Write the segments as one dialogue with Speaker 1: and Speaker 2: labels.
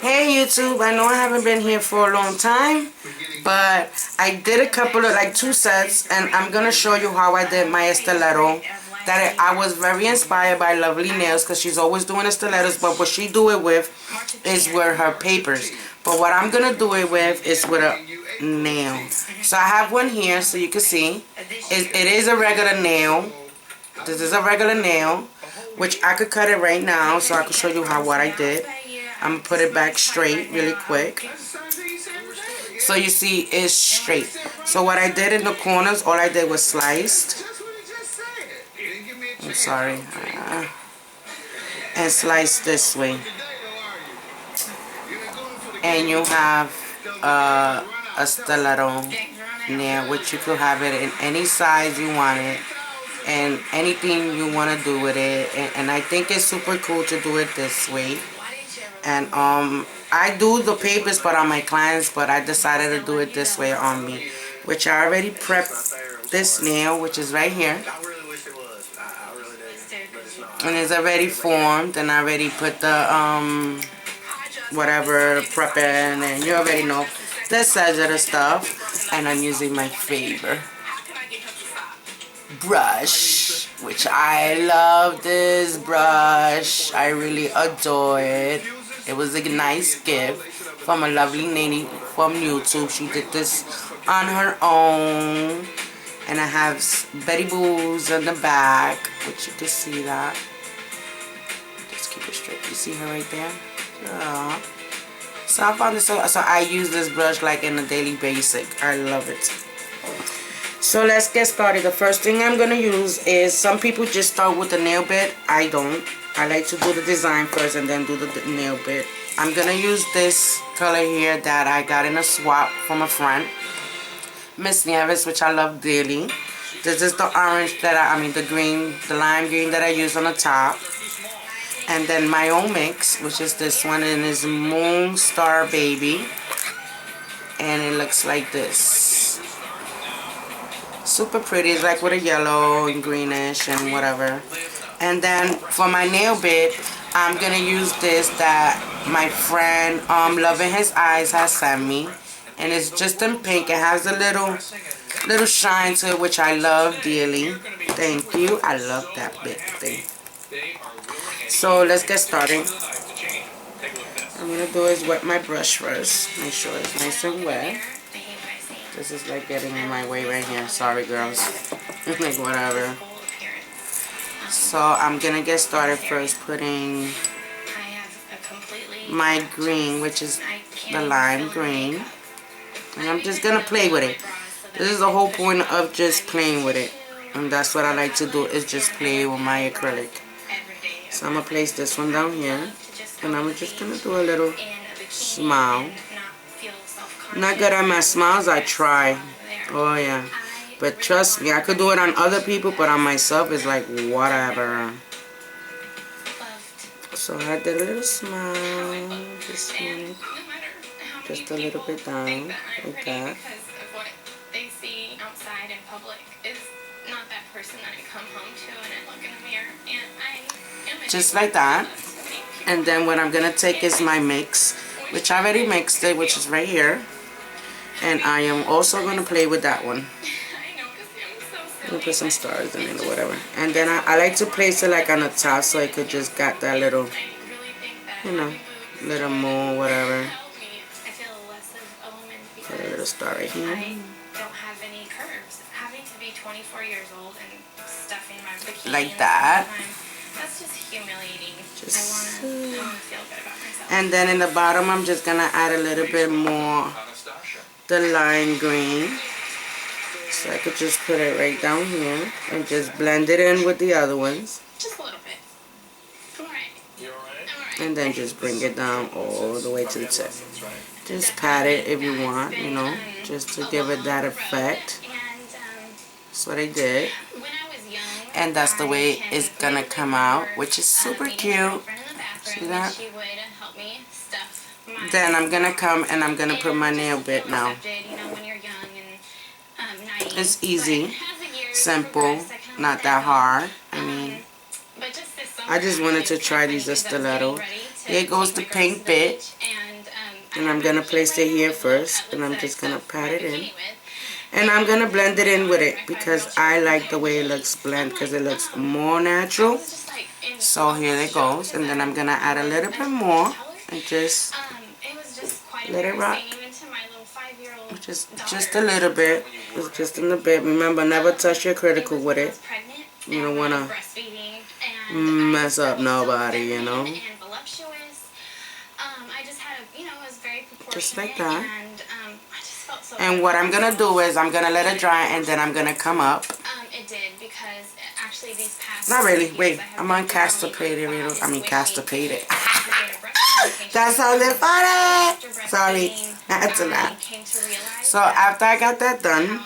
Speaker 1: Hey YouTube, I know I haven't been here for a long time, but I did a couple of like 2 sets, and I'm gonna show you how I did my stiletto. That I was very inspired by Lovely Nails because she's always doing stilettos, but what she do it with is with her papers. But what I'm gonna do it with is with a nail. So I have one here so you can see. It is a regular nail. This is a regular nail, which I could cut it right now so I can show you what I did. I'm going to put it back straight really quick. So you see it's straight. So what I did in the corners, all I did was sliced. I'm sorry. And slice this way. And you have a stiletto nail, which you could have it in any size you want it. And anything you want to do with it. And I think it's super cool to do it this way. And I do the papers but on my clients, but I decided to do it this way on me, which I already prepped this nail, which is right here, and it's already formed, and I already put the whatever prep in, and you already know the size of the stuff. And I'm using my favorite brush, which I love this brush. I really adore it. It was a nice gift from a lovely lady from YouTube. She did this on her own. And I have Betty Boos on the back, which you can see that. Just keep it straight. You see her right there? Yeah. So I found this, so I use this brush like in a daily basic. I love it. So let's get started. The first thing I'm going to use is, some people just start with the nail bit. I don't. I like to do the design first and then do the nail bit. I'm going to use this color here that I got in a swap from a friend, Miss Nieves, which I love dearly. This is the orange that the lime green that I use on the top. And then my own mix, which is this one, and is Moon Star Baby. And it looks like this. Super pretty. It's like with a yellow and greenish and whatever. And then for my nail bit, I'm gonna use this that my friend Loving His Eyes has sent me, and it's just in pink. It has a little shine to it, which I love dearly. Thank you. I love that bit thing. So let's get started. What I'm gonna do is wet my brush first. Make sure it's nice and wet. This is like getting in my way right here. Sorry, girls. Like whatever. So I'm gonna get started first putting my green, which is the lime green. And I'm just gonna play with it. This is the whole point of just playing with it. And that's what I like to do, is just play with my acrylic. So I'm gonna place this one down here. And I'm just gonna do a little smile. Not good at my smiles, I try. Oh yeah. But trust me, I could do it on other people, but on myself it's like whatever. So I did a little smile. This one. Just a little bit down, like that. Just like that. And then what I'm going to take is my mix, which I already mixed it, which is right here. And I am also going to play with that one. I'm going to put some stars in it or whatever. And then I like to place it like on the top so it could just got that little, you know, little moon, whatever. Put a little star right here. Like that. Just, and then in the bottom I'm just going to add a little bit more the lime green. So I could just put it right down here and just blend it in with the other ones. Just a little bit. And then just bring it down all the way to the tip. Just pat it if you want, you know, just to give it that effect. That's what I did. And that's the way it's gonna come out, which is super cute. See that? Then I'm gonna come and I'm gonna put my nail bit now. It's easy, simple, not that hard. I mean, I just wanted to try these stiletto. Here goes the pink bit. And I'm going to place it here first. And I'm just going to pat it in. And I'm going to blend it in with it because I like the way it looks blend because it looks more natural. So here it goes. And then I'm going to add a little bit more and just let it rock. Just a little bit. It's just a little bit. Remember, never touch your critical with it. You don't want to mess up nobody, you know. Just like that. And what I'm going to do is I'm going to let it dry and then I'm going to come up. Not really. Wait. I'm on constipated. I mean constipated. That sounded funny. Sorry. That's a lot. So after I got that done,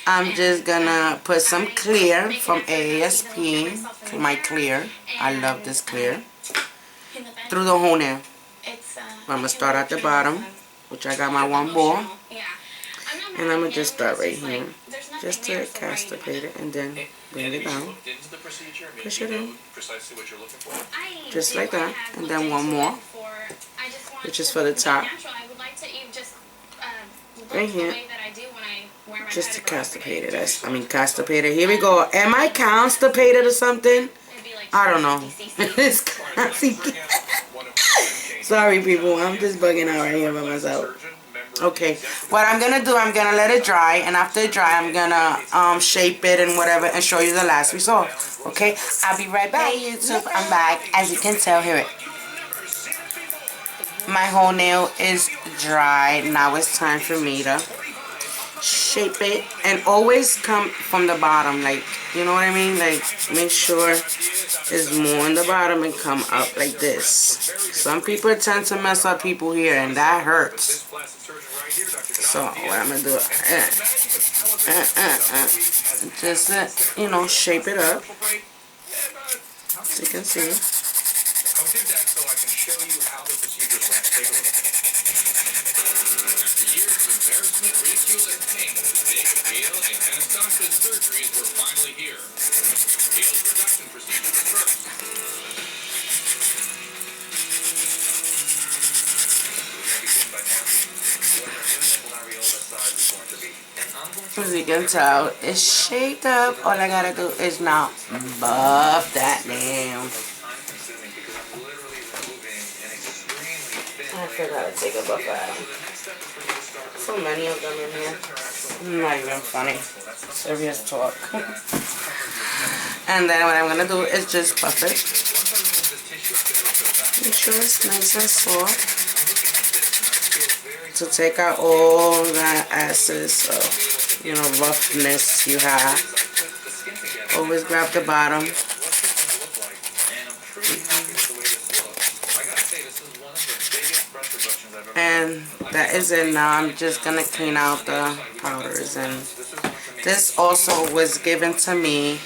Speaker 1: I'm just going to put some clear from AASP. My clear. I love this clear. Through the whole nail. I'm going to start at the bottom, which I got my one ball. And I'm going to just start right here. Just to constipate it and then bring it down. Push it in. Just like that. And then one more, which is for the top. Right here. Just to constipate it. I mean constipated. Here we go. Am I constipated or something? I don't know. It's constipated. Sorry people, I'm just bugging out right here by myself. Okay, what I'm gonna do, I'm gonna let it dry, and after it dry, I'm gonna shape it and whatever, and show you the last result. Okay, I'll be right back. Hey YouTube, I'm back. As you can tell, hear it. My whole nail is dry. Now it's time for me to shape it, and always come from the bottom, like, you know what I mean? Like, make sure it's more on the bottom and come up like this. Some people tend to mess up people here, and that hurts. So what I'm gonna do, just you know, shape it up, so you can see.
Speaker 2: Surgeries were finally here. Field reduction procedure was first.
Speaker 1: As you can tell, it's shaped up. All I gotta do is now buff that nail. I forgot to take a buff out. So many of them in here. Not even funny. Serious talk. And then what I'm gonna do is just buff it. Make sure it's nice and soft. To take out all that excess of, you know, roughness you have. Always grab the bottom. And that is it now. I'm just gonna clean out the powders, and this also was given to me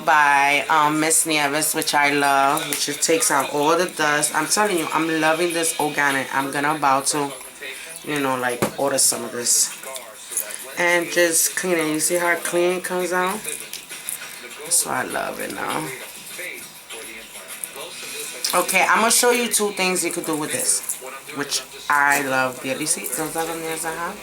Speaker 1: by Miss Nieves, which I love, which it takes out all the dust. I'm telling you, I'm loving this organic. I'm gonna about to, you know, like order some of this and just clean it. You see how clean it comes out? So I love it now. Okay, I'm gonna show you two things you could do with this, which I love. You see those other nails I have?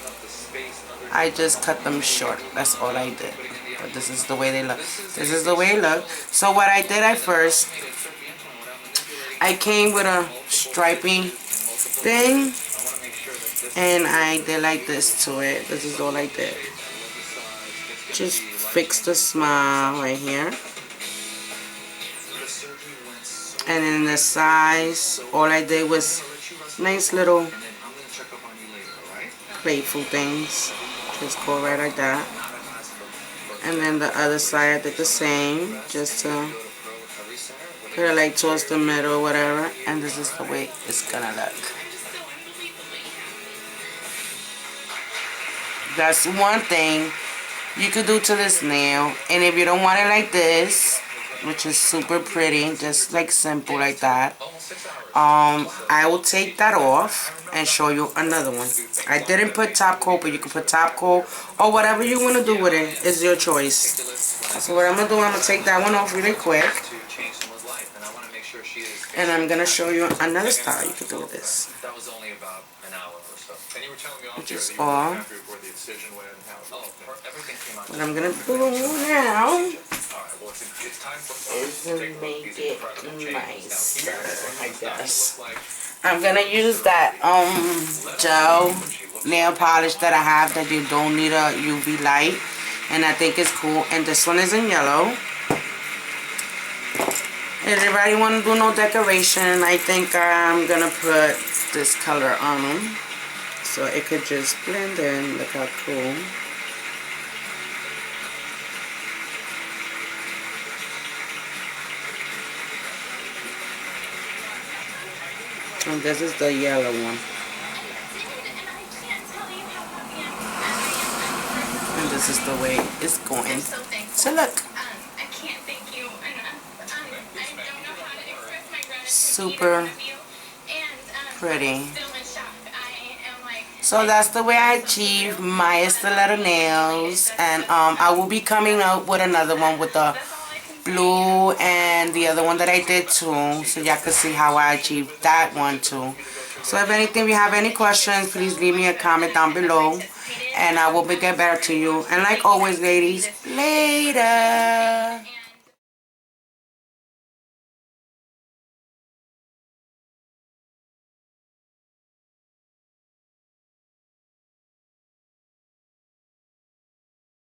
Speaker 1: I just cut them short. That's all I did. But this is the way they look. This is the way it look. So what I did at first, I came with a striping thing, and I did like this to it. This is all I did. Just fix the smile right here. And then the size, all I did was nice little playful things. Just go right like that. And then the other side I did the same, just to put it like towards the middle or whatever. And this is the way it's gonna look. That's one thing you could do to this nail. And if you don't want it like this, which is super pretty, just like simple like that, I will take that off and show you another one. I didn't put top coat, but you can put top coat or whatever you want to do with it. It's your choice. So what I'm going to do, I'm going to take that one off really quick.
Speaker 2: sure she is.
Speaker 1: And I'm gonna show you another style you can do with this,
Speaker 2: That was only about an hour or so. And you were telling me
Speaker 1: which
Speaker 2: off
Speaker 1: is
Speaker 2: air that you were
Speaker 1: all.
Speaker 2: really happy with where the incision went and how it looked. Everything came out.
Speaker 1: What I'm gonna do now
Speaker 2: All right, well, it's time for
Speaker 1: is to
Speaker 2: take a look at
Speaker 1: make
Speaker 2: these
Speaker 1: it
Speaker 2: incredible changes.
Speaker 1: nicer,
Speaker 2: Now, here's what
Speaker 1: I
Speaker 2: it's starting to
Speaker 1: guess.
Speaker 2: look like.
Speaker 1: I'm gonna use that gel nail polish that I have that you don't need a UV light, and I think it's cool. And this one is in yellow. If anybody want to do no decoration, I think I'm gonna put this color on them so it could just blend in. Look how cool. And this is the yellow one. And this is the way it's going to look. Super pretty. So that's the way I achieve my stiletto nails. And I will be coming out with another one with the blue and the other one that I did too, so y'all can see how I achieved that one too. So if anything, if you have any questions, please leave me a comment down below and I will get back to you. And like always, ladies, later.